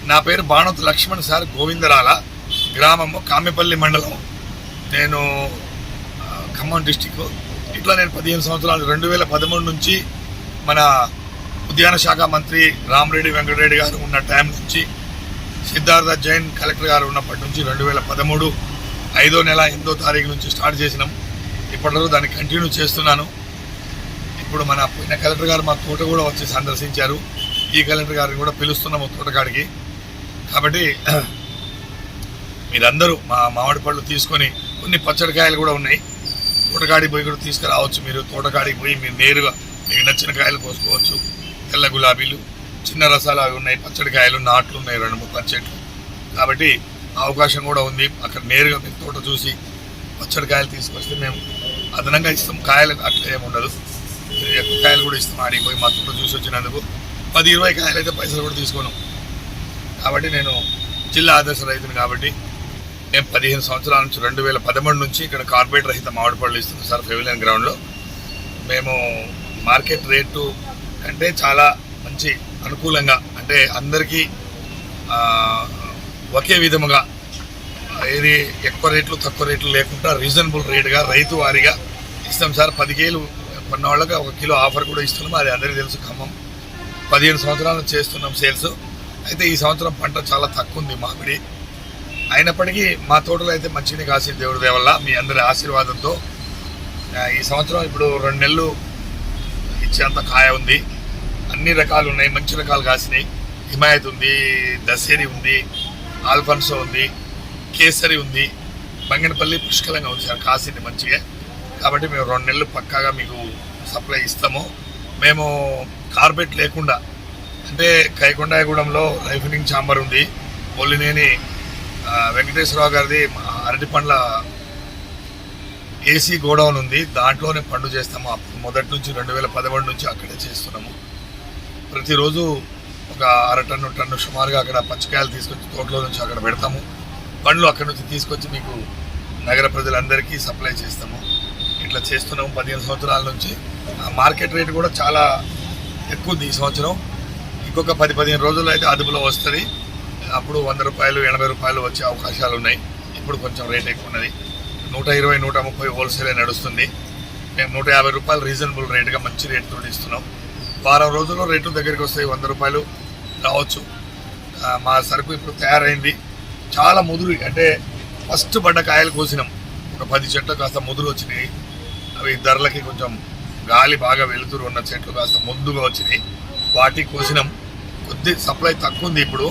నా పేరు బాణోతు లక్ష్మణ్ సార్, గోవిందరాల గ్రామము, కామెపల్లి మండలం. నేను ఖమ్మం డిస్టిక్. ఇట్లా నేను 15 సంవత్సరాలు 2013 నుంచి మన ఉద్యాన శాఖ మంత్రి రామరెడ్డి వెంకటరెడ్డి గారు ఉన్న టైం నుంచి, సిద్ధార్థ జైన్ కలెక్టర్ గారు ఉన్నప్పటి నుంచి 2013 5వ నెల 8వ తారీఖు నుంచి స్టార్ట్ చేసినాం. ఇప్పటివరకు దాన్ని కంటిన్యూ చేస్తున్నాను. ఇప్పుడు మన పోయిన కలెక్టర్ గారు మా తోట కూడా వచ్చి సందర్శించారు. ఈ కలెక్టర్ గారిని కూడా పిలుస్తున్నాము తోటకాడికి. కాబట్టి మీరందరూ మా మామిడి పళ్ళు తీసుకొని, కొన్ని పచ్చడికాయలు కూడా ఉన్నాయి, తోటకాడికి పోయి కూడా తీసుకురావచ్చు. మీరు తోటకాడికి పోయి మీరు నేరుగా మీకు నచ్చిన కాయలు కోసుకోవచ్చు. తెల్ల గులాబీలు, చిన్న రసాలు అవి ఉన్నాయి, పచ్చడికాయలు నాట్లు ఉన్నాయి, 2-3 చెట్లు. కాబట్టి అవకాశం కూడా ఉంది. అక్కడ నేరుగా మీరు తోట చూసి పచ్చడికాయలు తీసుకొస్తే మేము అదనంగా ఇస్తాం. కాయలు అట్లా ఏముండదు, ఎక్కువ కాయలు కూడా ఇస్తాం. ఆడికి పోయి మా తోట చూసి వచ్చినందుకు 10-20 కాయలు అయితే పైసలు కూడా తీసుకోను. కాబట్టి నేను జిల్లా ఆదర్శ రైతుని. కాబట్టి మేము 15 సంవత్సరాల నుంచి 2013 నుంచి ఇక్కడ కార్పొరేట్ రహిత మామిడి పళ్ళు ఇస్తున్నాం సార్. పెవిలియన్ గ్రౌండ్లో మేము మార్కెట్ రేటు కంటే చాలా మంచి అనుకూలంగా, అంటే అందరికీ ఒకే విధముగా, ఏది ఎక్కువ రేట్లు తక్కువ రేట్లు లేకుండా రీజనబుల్ రేటుగా రైతు వారీగా ఇస్తాం సార్. 10 కిలో కొన్న వాళ్ళకి 1 కిలో ఆఫర్ కూడా ఇస్తున్నాం. అది అందరికీ తెలుసు. ఖమ్మం 15 సంవత్సరాలు చేస్తున్నాం సేల్స్. అయితే ఈ సంవత్సరం పంట చాలా తక్కువ ఉంది మామిడి. అయినప్పటికీ మా తోటలో అయితే మంచిగా కాసింది దేవుడి దయ వల్ల, మీ అందరి ఆశీర్వాదంతో. ఈ సంవత్సరం ఇప్పుడు 2 నెలలు ఇచ్చేంత కాయ ఉంది. అన్ని రకాలు ఉన్నాయి, మంచి రకాలు కాసినాయి. హిమాయత్ ఉంది, దశేరి ఉంది, ఆల్ఫన్సో ఉంది, కేసరి ఉంది, బంగనపల్లి పుష్కలంగా ఉంది సార్. కాసింది మంచిగా. కాబట్టి మేము 2 నెలలు పక్కాగా మీకు సప్లై ఇస్తాము. మేము కార్బెట్ లేకుండా, అంటే కైకొండాయగూడెంలో రైఫినింగ్ ఛాంబర్ ఉంది, ఒల్లినేని వెంకటేశ్వరరావు గారిది అరటి పండ్ల ఏసీ గోడౌన్ ఉంది, దాంట్లోనే పండు చేస్తాము. అప్పుడు మొదటి నుంచి 2011 నుంచి అక్కడే చేస్తున్నాము. ప్రతిరోజు ఒక 1/2 టన్ను సుమారుగా అక్కడ పచ్చికాయలు తీసుకొచ్చి తోటలో నుంచి అక్కడ పెడతాము. పండ్లు అక్కడి నుంచి తీసుకొచ్చి మీకు నగర ప్రజలందరికీ సప్లై చేస్తాము. ఇట్లా చేస్తున్నాము 15 సంవత్సరాల నుంచి. మార్కెట్ రేట్ కూడా చాలా ఎక్కువ ఉంది ఈ సంవత్సరం. ఇంకొక 10-15 రోజుల్లో అయితే అదుపులో వస్తుంది. అప్పుడు 100 రూపాయలు 80 రూపాయలు వచ్చే అవకాశాలు ఉన్నాయి. ఇప్పుడు కొంచెం రేట్ ఎక్కువ ఉన్నది. 120-130 హోల్సేలే నడుస్తుంది. మేము 150 రూపాయలు రీజనబుల్ రేటుగా మంచి రేటుతో ఇస్తున్నాం. వారం రోజుల్లో రేట్లు దగ్గరికి వస్తాయి, 100 రూపాయలు రావచ్చు. మా సరుకు ఇప్పుడు తయారైంది. చాలా ముదురు, అంటే ఫస్ట్ పడ్డ కాయలు కోసినాం. ఒక 10 చెట్లు కాస్త ముదురు వచ్చినాయి. అవి ధరలకి కొంచెం గాలి బాగా వెలుతురు ఉన్న చెట్లు కాస్త ముందుగా వచ్చినాయి. వాటికి కోసినాం. కొద్ది సప్లై తక్కువ ఉంది, ఇప్పుడు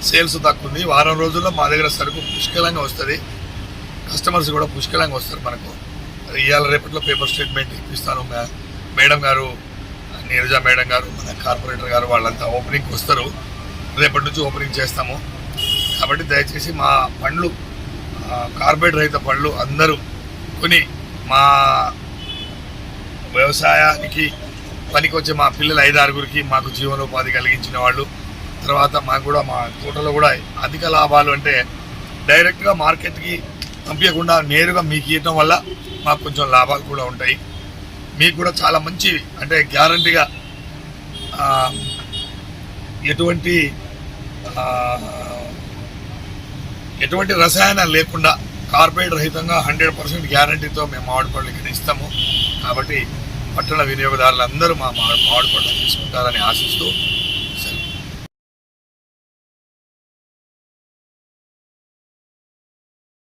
సేల్స్ తక్కువ ఉంది. వారం రోజుల్లో మా దగ్గర సరుకు పుష్కలంగా వస్తుంది. కస్టమర్స్ కూడా పుష్కలంగా వస్తారు మనకు. ఇవాళ రేపట్లో పేపర్ స్టేట్మెంట్ ఇప్పిస్తాను. మేడం గారు, నీరజ మేడం గారు, మన కార్పొరేటర్ గారు వాళ్ళంతా ఓపెనింగ్కి వస్తారు. రేపటి నుంచి ఓపెనింగ్ చేస్తాము. కాబట్టి దయచేసి మా పండ్లు, కార్పొరేట్ రహిత పళ్ళు అందరూ కొని మా వ్యవసాయానికి పనికొచ్చే మా పిల్లలు 5-6గురికి మాకు జీవనోపాధి కలిగించిన వాళ్ళు, తర్వాత మాకు కూడా మా తోటలో కూడా అధిక లాభాలు, అంటే డైరెక్ట్గా మార్కెట్కి పంపించకుండా నేరుగా మీకు ఇవ్వటం వల్ల మాకు కొంచెం లాభాలు కూడా ఉంటాయి. మీకు కూడా చాలా మంచి, అంటే గ్యారంటీగా ఎటువంటి రసాయనాలు లేకుండా కార్బైడ్ రహితంగా 100% గ్యారంటీతో మేము మామిడి పళ్ళు ఇక్కడ ఇస్తాము. కాబట్టి పట్టణ వినియోగదారులందరూ మా మామిడి పళ్ళు తీసుకుంటారని ఆశిస్తూ